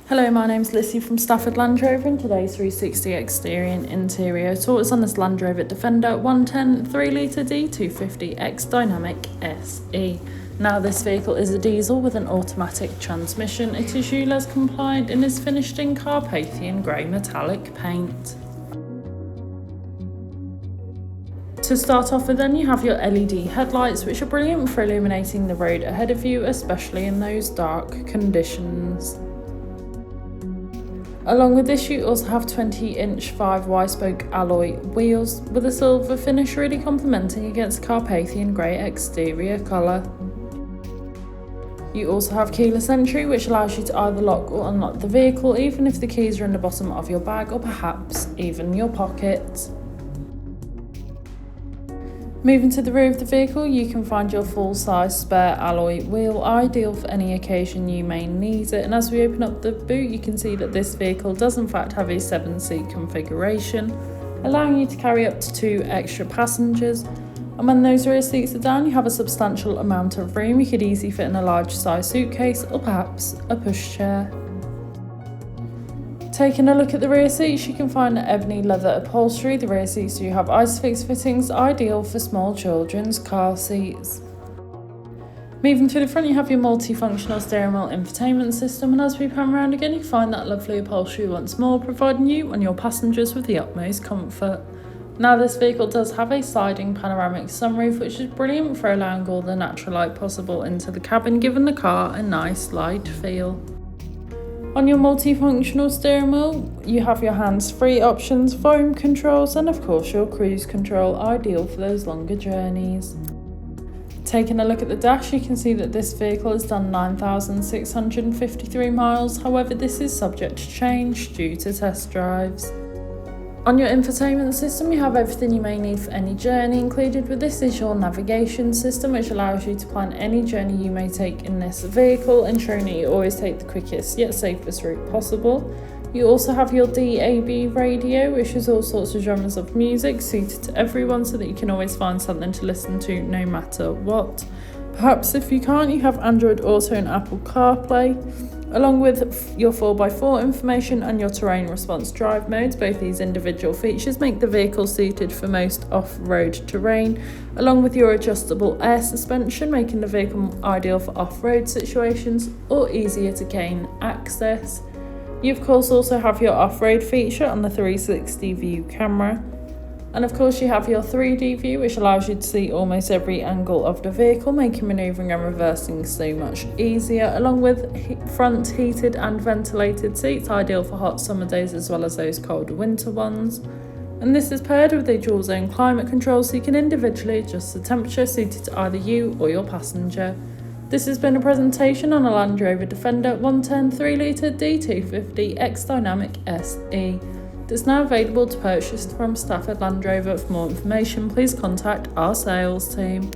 Hello, my name's Lissy from Stafford Land Rover, and today's 360 exterior and interior tour is on this Land Rover Defender 110 3.0 D250 X-Dynamic SE. Now, this vehicle is a diesel with an automatic transmission. It is ULEZ compliant and is finished in Carpathian grey metallic paint. To start off with then, you have your LED headlights, which are brilliant for illuminating the road ahead of you, especially in those dark conditions. Along with this, you also have 20-inch 5Y-spoke alloy wheels with a silver finish, really complementing against Carpathian grey exterior colour. You also have keyless entry, which allows you to either lock or unlock the vehicle, even if the keys are in the bottom of your bag or perhaps even your pocket. Moving to the rear of the vehicle, you can find your full-size spare alloy wheel, ideal for any occasion you may need it. And as we open up the boot, you can see that this vehicle does in fact have a 7-seat configuration, allowing you to carry up to 2 extra passengers. And when those rear seats are down, you have a substantial amount of room. You could easily fit in a large size suitcase or perhaps a pushchair. Taking a look at the rear seats, you can find ebony leather upholstery. The rear seats do have ISOFIX fittings, ideal for small children's car seats. Moving to the front, you have your multifunctional steering wheel infotainment system, and as we pan around again, you find that lovely upholstery once more, providing you and your passengers with the utmost comfort. Now, this vehicle does have a sliding panoramic sunroof, which is brilliant for allowing all the natural light possible into the cabin, giving the car a nice light feel. On your multifunctional steering wheel, you have your hands-free options, volume controls, and of course your cruise control, ideal for those longer journeys. Taking a look at the dash, you can see that this vehicle has done 9,653 miles, however this is subject to change due to test drives. On your infotainment system, you have everything you may need for any journey. Included with this is your navigation system, which allows you to plan any journey you may take in this vehicle, ensuring that you always take the quickest yet safest route possible. You also have your DAB radio, which is all sorts of genres of music suited to everyone, so that you can always find something to listen to no matter what. Perhaps if you can't, you have Android Auto and Apple CarPlay, along with your 4x4 information and your terrain response drive modes. Both these individual features make the vehicle suited for most off-road terrain, along with your adjustable air suspension, making the vehicle ideal for off-road situations or easier to gain access. You of course also have your off-road feature on the 360 view camera. And of course you have your 3D view, which allows you to see almost every angle of the vehicle, making manoeuvring and reversing so much easier, along with front heated and ventilated seats, ideal for hot summer days as well as those cold winter ones. And this is paired with a dual zone climate control, so you can individually adjust the temperature suited to either you or your passenger. This has been a presentation on a Land Rover Defender 110 3.0 D250 X-Dynamic SE. It's now available to purchase from Stafford Land Rover. For more information, please contact our sales team.